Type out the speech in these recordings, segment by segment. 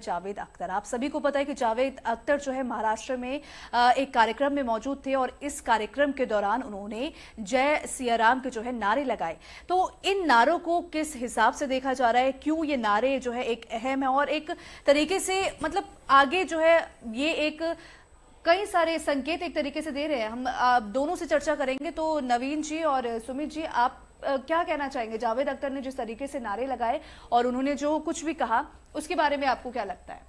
जावेद अख्तर। आप सभी को पता है कि जावेद अख्तर जो है महाराष्ट्र में एक कार्यक्रम में मौजूद थे और इस कार्यक्रम के दौरान उन्होंने जय सिया राम के जो है नारे लगाए। तो इन नारों को किस हिसाब से देखा जा रहा है, क्यों ये नारे जो है एक अहम है और एक तरीके से मतलब आगे जो है ये एक कई सारे संकेत एक तरीके से दे रहे हैं। हम दोनों से चर्चा करेंगे। तो नवीन जी और सुमित जी, आप क्या कहना चाहेंगे? जावेद अख्तर ने जिस तरीके से नारे लगाए और उन्होंने जो कुछ भी कहा उसके बारे में आपको क्या लगता है?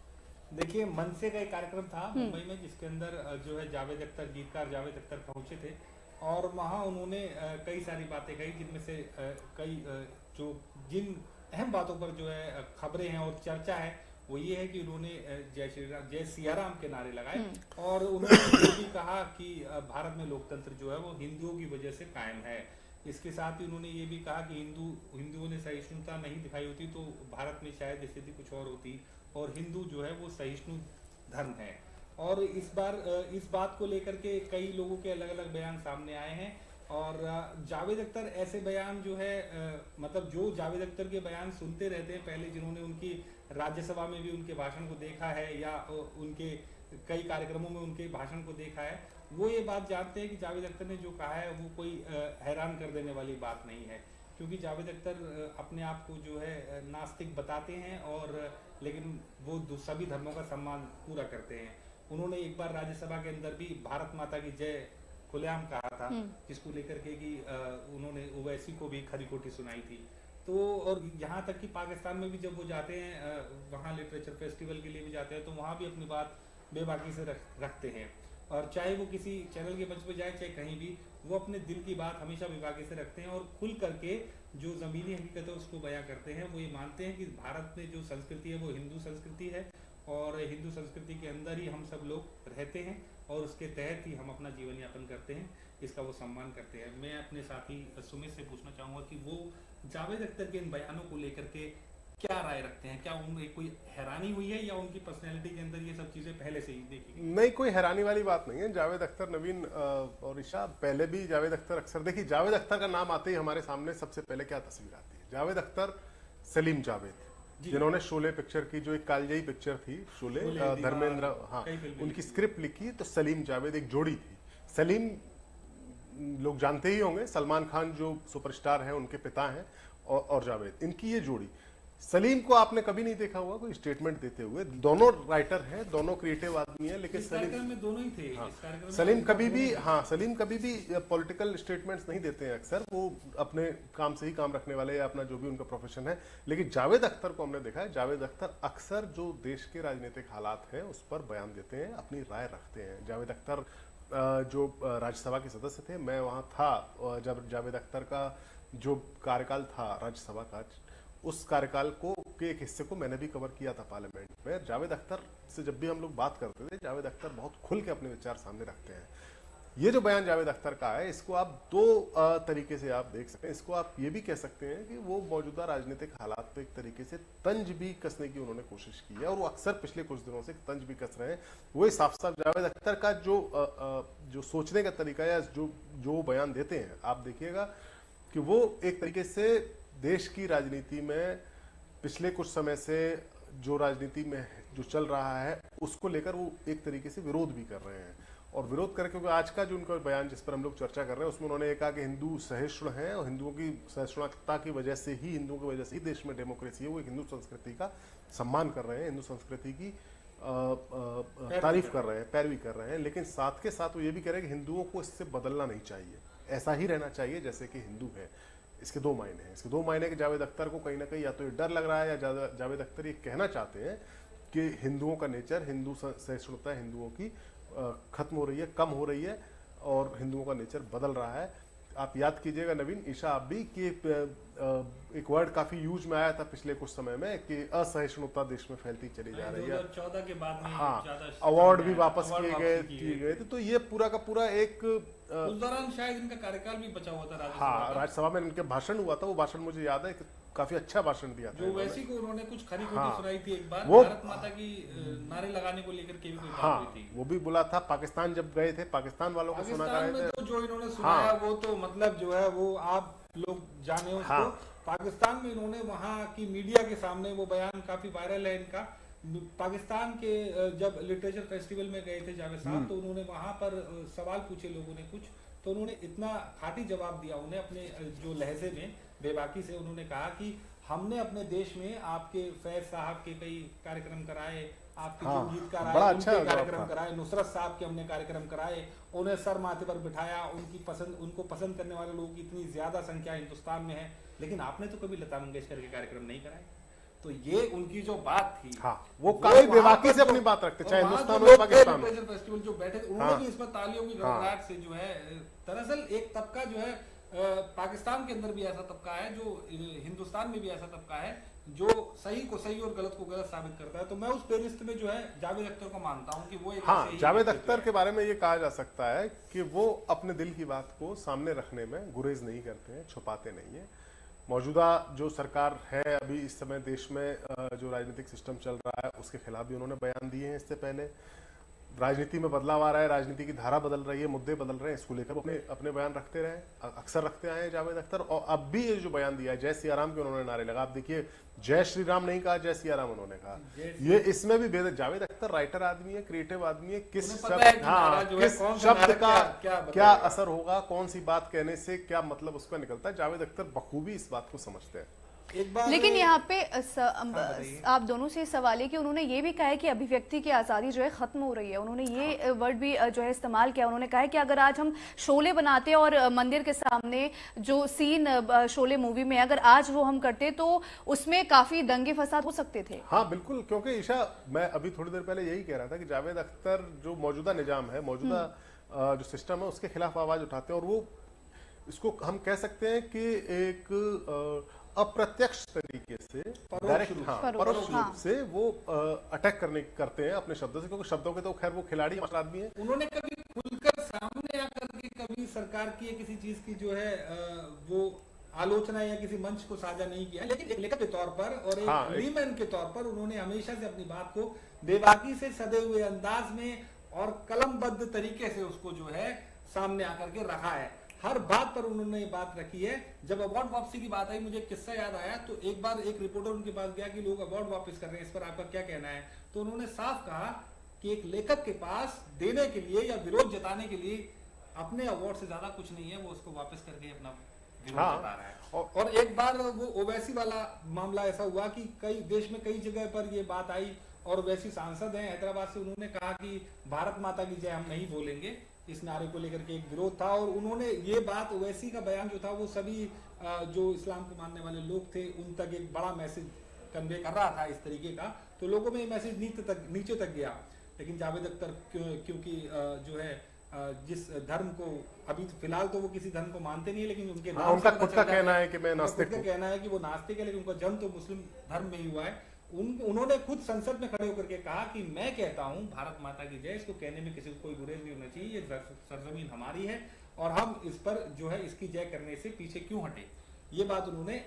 देखिए, मनसे का एक कार्यक्रम था मुंबई में जिसके अंदर जो है जावेद अख्तर, गीतकार जावेद अख्तर पहुंचे थे और वहां उन्होंने कई सारी बातें कही, जिनमें से कई जिन अहम बातों पर जो है खबरें हैं और चर्चा है वो ये है कि उन्होंने जय सिया राम के नारे लगाए और उन्होंने ये भी कहा कि भारत में लोकतंत्र जो है वो हिंदुओं की वजह से कायम है। इसके साथ ही उन्होंने ये भी कहा कि हिंदुओं ने सहिष्णुता नहीं दिखाई होती तो भारत में शायद स्थिति कुछ और होती और हिंदू जो है वो सहिष्णु धर्म है। और इस बार इस बात को लेकर के कई लोगों के अलग अलग बयान सामने आए हैं और जावेद अख्तर ऐसे बयान जो है मतलब जो जावेद अख्तर के बयान सुनते रहते हैं पहले, जिन्होंने उनकी राज्यसभा में भी उनके भाषण को देखा है या उनके कई कार्यक्रमों में उनके भाषण को देखा है, वो ये बात जानते हैं कि जावेद अख्तर ने जो कहा है वो कोई हैरान कर देने वाली बात नहीं है, क्योंकि जावेद अख्तर अपने आप को जो है नास्तिक बताते हैं और लेकिन वो सभी धर्मों का सम्मान पूरा करते हैं। उन्होंने एक बार राज्यसभा के अंदर भी भारत माता की जय खुलेआम कहा था, जिसको लेकर के कि उन्होंने ओवैसी को भी खरी खोटी सुनाई थी। तो और यहाँ तक कि पाकिस्तान में भी जब वो जाते हैं वहाँ लिटरेचर फेस्टिवल के लिए भी जाते हैं तो वहाँ भी अपनी बात बेबाकी से रखते हैं और चाहे वो किसी चैनल के मंच पे जाए चाहे कहीं भी, वो अपने दिल की बात हमेशा बेबाकी से रखते हैं और खुल करके जो ज़मीनी हकीकत है उसको बयां करते हैं। वो ये मानते हैं कि भारत में जो संस्कृति है वो हिंदू संस्कृति है और हिंदू संस्कृति के अंदर ही हम सब लोग रहते हैं और उसके तहत ही हम अपना जीवन यापन करते हैं, इसका वो सम्मान करते हैं। मैं अपने साथी सुमित से पूछना चाहूँगा कि वो जावेद अख्तर के इन बयानों को लेकर के क्या राय रखते हैं? क्या उनमें कोई हैरानी हुई है या उनकी पर्सनैलिटी के अंदर ये सब चीजें पहले से ही देखी गई? नहीं, कोई हैरानी वाली बात नहीं है। जावेद अख्तर, नवीन और ईशा, पहले भी जावेद अख्तर अक्सर, देखिए जावेद अख्तर का नाम आते ही हमारे सामने सबसे पहले क्या तस्वीर आती है? जावेद अख्तर, सलीम जावेद, जिन्होंने शोले पिक्चर की, जो एक कालजयी पिक्चर थी शोले, धर्मेंद्र, हाँ, उनकी स्क्रिप्ट लिखी तो सलीम जावेद एक जोड़ी थी। सलीम लोग जानते ही होंगे, सलमान खान जो सुपरस्टार हैं उनके पिता हैं और जावेद, इनकी ये जोड़ी। सलीम को आपने कभी नहीं देखा हुआ कोई स्टेटमेंट देते हुए। दोनों राइटर हैं, दोनों क्रिएटिव आदमी हैं, लेकिन सलीम में दोनों ही थे। हाँ, सलीम कभी भी पॉलिटिकल स्टेटमेंट्स नहीं देते हैं अक्सर, वो अपने काम से ही काम रखने वाले या अपना जो भी उनका प्रोफेशन है। लेकिन जावेद अख्तर को हमने देखा है, जावेद अख्तर अक्सर जो देश के राजनीतिक हालात हैं उस पर बयान देते हैं, अपनी राय रखते हैं। जावेद अख्तर जो राज्यसभा के सदस्य थे, मैं वहाँ था जब जावेद अख्तर का जो कार्यकाल था राज्यसभा का, उस कार्यकाल को के एक हिस्से को मैंने भी कवर किया था पार्लियामेंट में। जावेद अख्तर से जब भी हम लोग बात करते थे, जावेद अख्तर बहुत खुल के अपने विचार सामने रखते हैं। ये जो बयान जावेद अख्तर का है, इसको आप दो तरीके से आप देख सकते हैं। इसको आप ये भी कह सकते हैं कि वो मौजूदा राजनीतिक हालात पे एक तरीके से तंज भी कसने की उन्होंने कोशिश की है और वो अक्सर पिछले कुछ दिनों से तंज भी कस रहे हैं। वो साफ साफ जावेद अख्तर का जो सोचने का तरीका या जो बयान देते हैं, आप देखिएगा कि वो एक तरीके से देश की राजनीति में पिछले कुछ समय से जो राजनीति में जो चल रहा है उसको लेकर वो एक तरीके से विरोध भी कर रहे हैं। और विरोध करके, क्योंकि आज का जो उनका बयान जिस पर हम लोग चर्चा कर रहे हैं उसमें उन्होंने ये कहा कि हिंदू सहिष्णु हैं और हिंदुओं की सहिष्णुता की वजह से ही, हिंदुओं की वजह से ही देश में डेमोक्रेसी है। वो हिंदू संस्कृति का सम्मान कर रहे हैं, हिंदू संस्कृति की तारीफ कर रहे हैं, पैरवी कर रहे हैं। लेकिन साथ के साथ वो ये भी कह रहे हैं कि हिंदुओं को इससे बदलना नहीं चाहिए, ऐसा ही रहना चाहिए जैसे कि हिंदू है। इसके दो मायने हैं। इसके दो मायने कि जावेद अख्तर को कहीं ना कहीं या तो ये डर लग रहा है या जावेद अख्तर ये कहना चाहते हैं कि हिंदुओं का नेचर, हिंदू सहिष्णुता हिंदुओं की खत्म हो रही है, कम हो रही है और हिंदुओं का नेचर बदल रहा है। आप याद कीजिएगा नवीन, ईशा, आप भी कि एक वर्ड काफी यूज में आया था पिछले कुछ समय में कि असहिष्णुता देश में फैलती चली जा रही है। 2014 के बाद में हाँ, अवार्ड भी वापस किए गए थे। तो ये पूरा का पूरा एक उस दौरान शायद इनका कार्यकाल भी बचा हुआ था राज्यसभा। हाँ, राज्यसभा में इनके भाषण हुआ था, वो भाषण मुझे याद है, काफी अच्छा भाषण दिया था। जो वैसी को उन्होंने कुछ खरी खोटी सुनाई थी एक बार, वो भारत माता की नारे लगाने को लेकर के भी कोई बात हुई थी। वो भी बोला था। पाकिस्तान जब गए थे, पाकिस्तान वालों को सुना रहे थे। तो जो इन्होंने सुनाया वो तो मतलब जो है वो आप लोग जाने उसको। पाकिस्तान में इन्होंने वहाँ की मीडिया के सामने वो बयान काफी वायरल है इनका, पाकिस्तान के जब लिटरेचर फेस्टिवल में गए थे जावेद साहब, तो उन्होंने वहां पर सवाल पूछे लोगों ने कुछ, तो उन्होंने इतना खाटी जवाब दिया उन्हें अपने जो लहजे में बेबाकी से। उन्होंने कहा कि हमने अपने देश में आपके फैज साहब के कई कार्यक्रम कराए, आपके जो गीतकार आए उनके कार्यक्रम कराए, नुसरत साहब के हमने कार्यक्रम कराए, उन्हें सर माथे पर बिठाया, उनको पसंद करने वाले लोगों की इतनी ज्यादा संख्या हिंदुस्तान में है, लेकिन आपने तो कभी लता मंगेशकर के कार्यक्रम नहीं कराए। तो ये उनकी जो बात थी, हाँ, वो काफी बेबाकी से अपनी बात रखते, चाहे हिंदुस्तान हो या पाकिस्तान हो। फेस्टिवल जो बैठे थे, उन्होंने भी इसमें तालियों की गड़गड़ाहट से जो है, दरअसल एक तबका जो है पाकिस्तान के अंदर भी ऐसा तबका है, जो हिंदुस्तान में भी ऐसा तबका है जो सही को सही और गलत को गलत साबित करता है। तो मैं उस फेरिस्त में जो है जावेद अख्तर को मानता हूं कि वो एक हाँ, जावेद अख्तर के बारे में ये कहा जा सकता है कि वो अपने दिल की बात को सामने रखने में गुरेज नहीं करते हैं, छुपाते नहीं है। मौजूदा जो सरकार है अभी इस समय देश में, जो राजनीतिक सिस्टम चल रहा है उसके खिलाफ भी उन्होंने बयान दिए हैं। इससे पहले राजनीति में बदलाव आ रहा है, राजनीति की धारा बदल रही है, मुद्दे बदल रहे हैं, इसको लेकर अपने बयान रखते रहे, अक्सर रखते आए हैं जावेद अख्तर। और अब भी ये जो बयान दिया है, जय सिया राम के उन्होंने नारे लगा। आप देखिए, जय श्री राम नहीं कहा, जय सिया राम उन्होंने कहा। ये इसमें भी भेद। जावेद अख्तर राइटर आदमी है, क्रिएटिव आदमी है, किस शब्द का क्या असर होगा, कौन सी बात कहने से क्या मतलब उसका निकलता है, जावेद अख्तर बखूबी इस बात को समझते हैं। लेकिन यहाँ पे आप दोनों से सवाल है कि उन्होंने ये भी कहा है कि अभिव्यक्ति की आज़ादी जो है खत्म हो रही है। उन्होंने ये वर्ड भी जो है इस्तेमाल किया। उन्होंने कहा है कि अगर आज हम शोले बनाते और मंदिर के सामने जो सीन शोले मूवी में अगर आज वो हम करते तो उसमें काफी दंगे फसाद हो सकते थे। हाँ बिल्कुल, क्योंकि ईशा, मैं अभी थोड़ी देर पहले यही कह रहा था कि जावेद अख्तर जो मौजूदा निजाम है, मौजूदा जो सिस्टम है, उसके खिलाफ आवाज उठाते हैं। और वो इसको हम कह सकते हैं कि एक अप्रत्यक्ष तरीके से, परोक्ष रूप से वो अटैक करते हैं अपने शब्दों से, क्योंकि शब्दों के तो खैर वो खिलाड़ी आदमी है। उन्होंने कभी खुलकर सामने आकर के कभी सरकार की किसी चीज की जो है वो आलोचना या किसी मंच को साझा नहीं किया, लेकिन एक लेखक के तौर पर और एक लीमैन के तौर पर उन्होंने हमेशा से अपनी बात को बेबाकी से, सदे हुए अंदाज में और कलमबद्ध तरीके से उसको जो है सामने आकर के रखा है। हर बात पर उन्होंने ये बात रखी है। जब अवार्ड वापसी की बात आई, मुझे एक किस्सा याद आया। तो एक बार एक रिपोर्टर उनके पास गया कि लोग अवार्ड वापस कर रहे हैं, इस पर आपका क्या कहना है? तो उन्होंने साफ कहा कि एक लेखक के पास देने के लिए या विरोध जताने के लिए अपने अवार्ड से ज्यादा कुछ नहीं है, वो उसको वापस करके अपना विरोध जता रहा है। और एक बार वो ओवैसी वाला मामला ऐसा हुआ कि कई देश में कई जगह पर ये बात आई, और वैसी सांसद हैं हैदराबाद से, उन्होंने कहा कि भारत माता की जय हम नहीं बोलेंगे। इस नारे को लेकर के एक विरोध था, और उन्होंने ये बात, ओवैसी का बयान जो था वो सभी जो इस्लाम को मानने वाले लोग थे उन तक एक बड़ा मैसेज कन्वे कर रहा था इस तरीके का। तो लोगों में ये मैसेज नीचे तक गया। लेकिन जावेद अख्तर क्योंकि जो है जिस धर्म को, अभी तो फिलहाल तो वो किसी धर्म को मानते नहीं है, लेकिन उनके उनका खुद का कहना है कि मैं नास्तिक हूं, कहना है कि वो नास्तिक है, लेकिन उनका जन्म तो मुस्लिम धर्म में ही हुआ है। उन्होंने खुद संसद में खड़े होकर के कहा कि मैं कहता हूं भारत माता की जय, इसको कहने में किसी को कोई गुरेज नहीं होना चाहिए, ये सरजमीन हमारी है और हम इस पर जो है इसकी जय करने से पीछे क्यों हटे। ये बात उन्होंने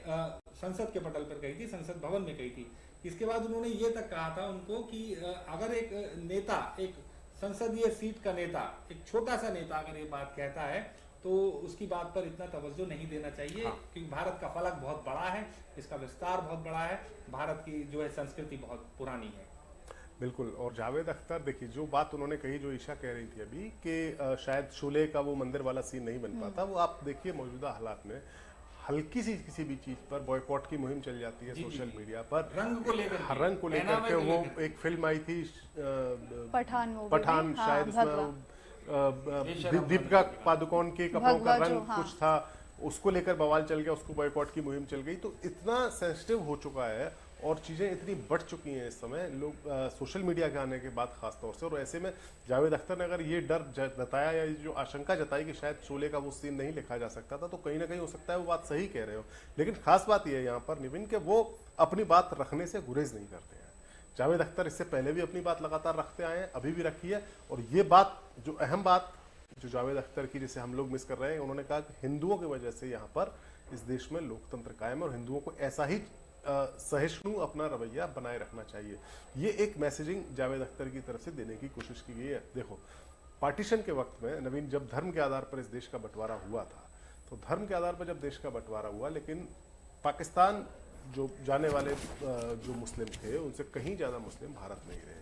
संसद के पटल पर कही थी, संसद भवन में कही थी। इसके बाद उन्होंने ये तक कहा था उनको कि अगर एक नेता, एक संसदीय सीट का नेता, एक छोटा सा नेता अगर ये बात कहता है तो उसकी बात पर इतना तवज्जो नहीं देना चाहिए, क्योंकि भारत का फलक बहुत बड़ा है, इसका विस्तार बहुत बड़ा है, भारत की जो है संस्कृति बहुत पुरानी है। बिल्कुल। और जावेद अख्तर, देखिए जो बात उन्होंने कही, जो ईशा कह रही थी अभी कि शायद शोले का वो मंदिर वाला सीन नहीं बन पाता, वो आप देखिए मौजूदा हालात में हल्की सी किसी भी चीज पर बॉयकॉट की मुहिम चल जाती है सोशल मीडिया पर, रंग को लेकर के वो एक फिल्म आई थी पठान, शायद उसमें दीपिका पादुकोण के कपड़ों का रंग कुछ था, उसको लेकर बवाल चल गया, उसको बॉयकॉट की मुहिम चल गई। तो इतना सेंसिटिव हो चुका है और चीजें इतनी बढ़ चुकी हैं इस समय, लोग सोशल मीडिया के आने के बाद खास तौर से। और ऐसे में जावेद अख्तर ने अगर ये डर जताया या जो आशंका जताई कि शायद शोले का वो सीन नहीं लिखा जा सकता था, तो कहीं ना कहीं हो सकता है वो बात सही कह रहे हो। लेकिन खास बात यह है यहाँ पर निविन के वो अपनी बात रखने से गुरेज नहीं करते हैं। जावेद अख्तर इससे पहले भी अपनी बात लगातार रखते आए हैं, अभी भी रखी है। और ये बात, जो अहम बात जो जावेद अख्तर की, जिसे हम लोग मिस कर रहे हैं, उन्होंने कहा कि हिंदुओं की वजह से यहाँ पर इस देश में लोकतंत्र कायम है और हिंदुओं को ऐसा ही सहिष्णु अपना रवैया बनाए रखना चाहिए। ये एक मैसेजिंग जावेद अख्तर की तरफ से देने की कोशिश की गई है। देखो, पार्टीशन के वक्त में नवीन, जब धर्म के आधार पर इस देश का बंटवारा हुआ था, तो धर्म के आधार पर जब देश का बंटवारा हुआ, लेकिन पाकिस्तान जो जाने वाले जो मुस्लिम थे उनसे कहीं ज्यादा मुस्लिम भारत में ही रहे।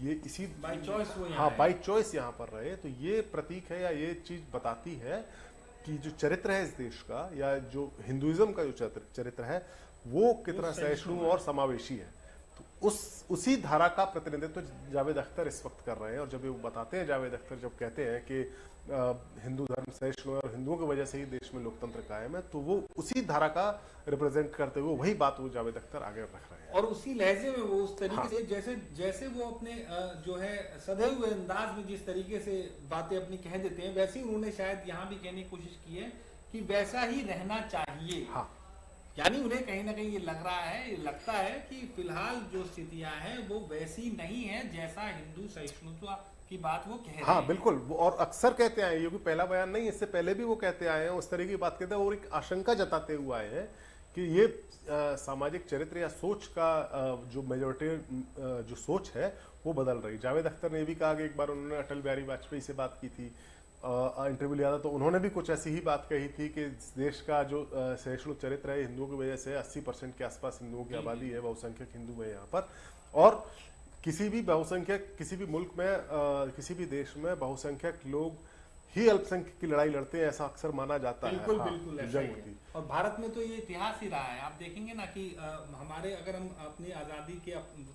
ये इसी बाय चॉइस वो यहाँ हाँ है। बाई चॉइस यहाँ पर रहे। तो ये प्रतीक है या ये चीज बताती है कि जो चरित्र है इस देश का या जो हिंदुइज्म का जो चरित्र है वो कितना सहिष्णु और समावेशी है। तो उसी धारा का प्रतिनिधित्व जावेद अख्तर इस वक्त कर रहे हैं। और जब वो बताते हैं, जावेद अख्तर जब कहते हैं कि हिंदू धर्म सहिष्णु है और हिंदुओं की वजह से ही देश में लोकतंत्र कायम है, तो वो उसी धारा का रिप्रेजेंट करते हुए वही बात वो जावेद अख्तर आगे रख रहे हैं और उसी लहजे में वो उस तरीके से जैसे जैसे वो अपने जो है सधे हुए अंदाज में जिस तरीके से बातें अपनी कह देते हैं, वैसे ही उन्होंने शायद यहाँ भी कहने की कोशिश की है कि वैसा ही रहना चाहिए। हाँ। यानी उन्हें कहीं ना कहीं ये लग रहा है, ये लगता है कि फिलहाल जो स्थितियां हैं वो वैसी नहीं है जैसा हिंदू सहिष्णुता की बात वो कह रहे हाँ हैं। बिल्कुल। वो और अक्सर कहते आए, ये भी पहला बयान नहीं, इससे पहले भी वो कहते आए हैं, उस तरह की बात कहते हैं और एक आशंका जताते हुए आए हैं कि ये सामाजिक चरित्र या सोच का जो मेजोरिटी जो सोच है वो बदल रही। जावेद अख्तर ने भी कहा कि एक बार उन्होंने अटल बिहारी वाजपेयी से बात की थी, इंटरव्यू लिया था, तो उन्होंने भी कुछ ऐसी ही बात कही थी कि देश का जो सहिष्णु चरित्र है हिंदुओं की वजह से 80% के आसपास हिंदुओं की आबादी है, बहुसंख्यक हिंदू है यहाँ पर। और किसी भी बहुसंख्यक किसी भी मुल्क में किसी भी देश में बहुसंख्यक लोग ही अल्पसंख्यक की लड़ाई लड़ते हैं, ऐसा अक्सर माना जाता है। बिल्कुल हाँ, बिल्कुल ऐसा जंग ही होती। है। और भारत में तो ये इतिहास ही रहा है। आप देखेंगे ना कि हमारे अगर हम अपनी आजादी के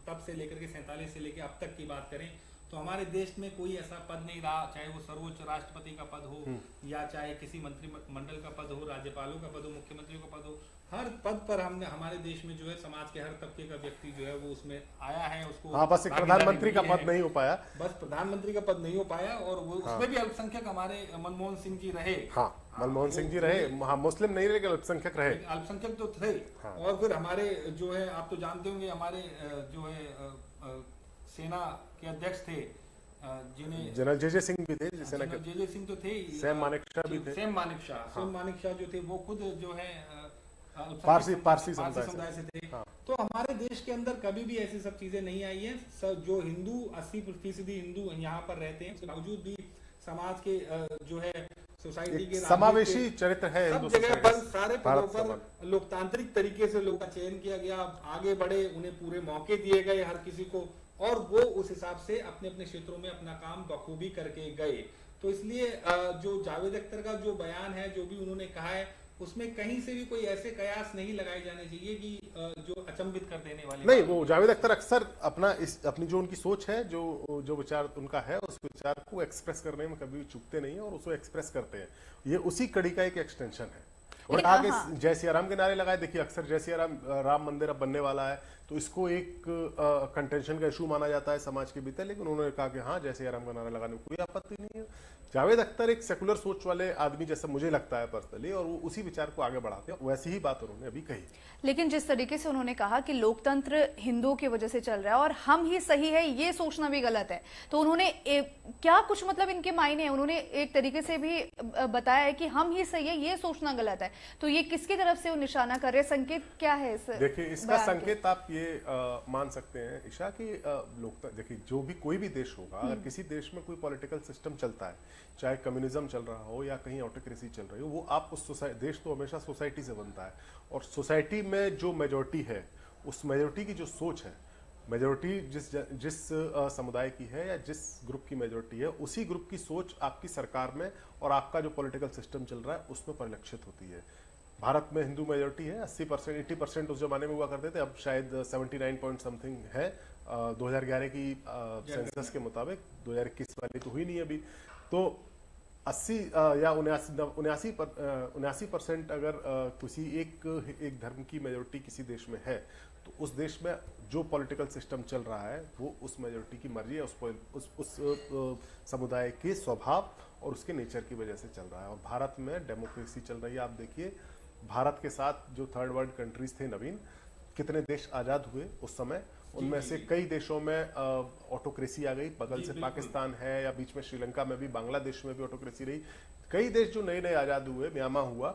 तब से लेकर के 47 से लेकर अब तक की बात करें तो हमारे देश में कोई ऐसा पद नहीं रहा, चाहे वो सर्वोच्च राष्ट्रपति का पद हो या चाहे किसी मंत्रिमंडल का पद हो, राज्यपालों का पद हो, मुख्यमंत्रियों का पद हो, हर पद पर हमने हमारे देश में जो है समाज के हर तबके का व्यक्ति जो है वो उसमें आया है। उसको हाँ, बस एक प्रधानमंत्री का पद नहीं हो पाया। बस प्रधानमंत्री का पद नहीं हो पाया और वो उसमें भी अल्पसंख्यक हमारे मनमोहन सिंह जी रहे। हाँ, मनमोहन सिंह जी रहे। हाँ, मुस्लिम नहीं रहे, अल्पसंख्यक रहे। अल्पसंख्यक तो थे। और फिर हमारे जो है आप तो जानते होंगे हमारे जो है सेना के अध्यक्ष थे जिन्हें जनरल जे सिंह भी थे, सेना के जे सिंह तो थे, सैम मानेकशॉ भी थे। सैम मानेकशॉ जो थे वो खुद जो है पारसी समुदाय से थे। तो हमारे देश के अंदर कभी भी ऐसी सब चीजें नहीं आई है। जो हिंदू 80% हिंदू यहाँ पर रहते हैं, उसके बावजूद भी समाज के जो है सोसाइटी के समावेशी चरित्र है सब जगह पर सारे पदों पर लोकतांत्रिक तरीके से लोगों का चयन किया गया, आगे बढ़े, उन्हें पूरे मौके दिए गए हर किसी को, और वो उस हिसाब से अपने अपने क्षेत्रों में अपना काम बखूबी करके गए। तो इसलिए जो जावेद अख्तर का जो बयान है, जो भी उन्होंने कहा है, उसमें कहीं से भी कोई ऐसे कयास नहीं लगाए जाने चाहिए कि जो अचंभित कर देने वाले। नहीं, वो जावेद अख्तर अक्सर अपनी जो उनकी सोच है, जो विचार उनका है, उस विचार को एक्सप्रेस करने में कभी चूकते नहीं है और उसको एक्सप्रेस करते हैं। ये उसी कड़ी का एक एक्सटेंशन है। और आगे जय सिया राम के नारे लगाए। देखिए, अक्सर जय सिया राम मंदिर अब बनने वाला है, तो इसको एक कंटेंशन का इशू माना जाता है समाज के भीतर, लेकिन उन्होंने कहा कि हाँ, जय सिया राम का नारा लगाने में कोई आपत्ति नहीं है। जावेद अख्तर एक सेकुलर सोच वाले आदमी जैसा मुझे लगता है पर्सनली, और वो उसी विचार को आगे बढ़ाते हैं। वैसी ही बात उन्होंने अभी कही। लेकिन जिस तरीके से उन्होंने कहा कि लोकतंत्र हिंदुओं की वजह से चल रहा है और हम ही सही है, ये सोचना भी गलत है, तो उन्होंने क्या कुछ मतलब इनके मायने हैं, उन्होंने एक तरीके से भी बताया है कि हम ही सही है, ये सोचना गलत है। तो ये किसकी तरफ से वो निशाना कर रहे हैं, संकेत क्या है इस? देखिए, इसका संकेत आप ये मान सकते हैं ईशा कि लोकतंत्र, देखिए जो भी कोई भी देश होगा, अगर किसी देश में कोई पॉलिटिकल सिस्टम चलता है, चाहे कम्युनिज्म चल रहा हो या कहीं ऑटोक्रेसी चल रही हो, वो आप उस देश तो हमेशा सोसाइटी से बनता है, और सोसाइटी में जो मेजोरिटी है, उस मेजोरिटी की जो सोच है, मेजोरिटी जिस समुदाय की है या जिस ग्रुप की मेजोरिटी है, उसी ग्रुप की सोच आपकी सरकार में और आपका जो पॉलिटिकल सिस्टम चल रहा है उसमें परिलक्षित होती है। भारत में हिंदू मेजोरिटी है, 80% 80% उस जमाने में हुआ करते थे, अब शायद 79 पॉइंट समथिंग है 2011 की सेंसस के मुताबिक। 2021 वाली तो हुई नहीं अभी। तो 80 या 79% अगर किसी एक धर्म की मेजोरिटी किसी देश में है, तो उस देश में जो पॉलिटिकल सिस्टम चल रहा है वो उस मेजोरिटी की मर्जी है, उस समुदाय के स्वभाव और उसके नेचर की वजह से चल रहा है। और भारत में डेमोक्रेसी चल रही है। आप देखिए, भारत के साथ जो थर्ड वर्ल्ड कंट्रीज थे नवीन, कितने देश आजाद हुए उस समय, उनमें से कई देशों में ऑटोक्रेसी आ गई। बगल से पाकिस्तान है, या बीच में श्रीलंका में भी, बांग्लादेश में भी ऑटोक्रेसी रही। कई देश जो नए नए आजाद हुए, म्यांमार हुआ,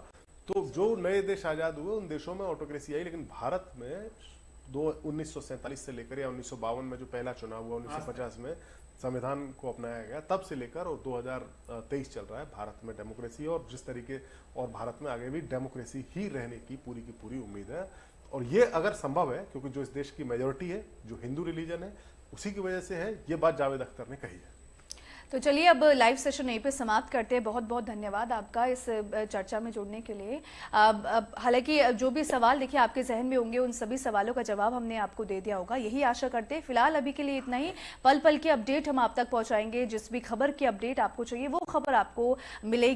तो जो नए देश आजाद हुए उन देशों में ऑटोक्रेसी आई। लेकिन भारत में 1947 से लेकर या 1952 में जो पहला चुनाव हुआ, 1950 में संविधान को अपनाया गया, तब से लेकर और 2023 चल रहा है भारत में डेमोक्रेसी। और जिस तरीके, और भारत में आगे भी डेमोक्रेसी ही रहने की पूरी उम्मीद है। और ये अगर संभव है, क्योंकि जो इस देश की मेजोरिटी है जो हिंदू रिलीजन है उसी की वजह से है, ये बात जावेद अख्तर ने कही है। तो चलिए अब लाइव सेशन यहीं पे समाप्त करते हैं। बहुत बहुत धन्यवाद आपका इस चर्चा में जुड़ने के लिए। हालांकि जो भी सवाल देखिए आपके जहन में होंगे, उन सभी सवालों का जवाब हमने आपको दे दिया होगा, यही आशा करते हैं। फिलहाल अभी के लिए इतना ही। पल पल की अपडेट हम आप तक पहुंचाएंगे। जिस भी खबर की अपडेट आपको चाहिए वो खबर आपको मिलेगी।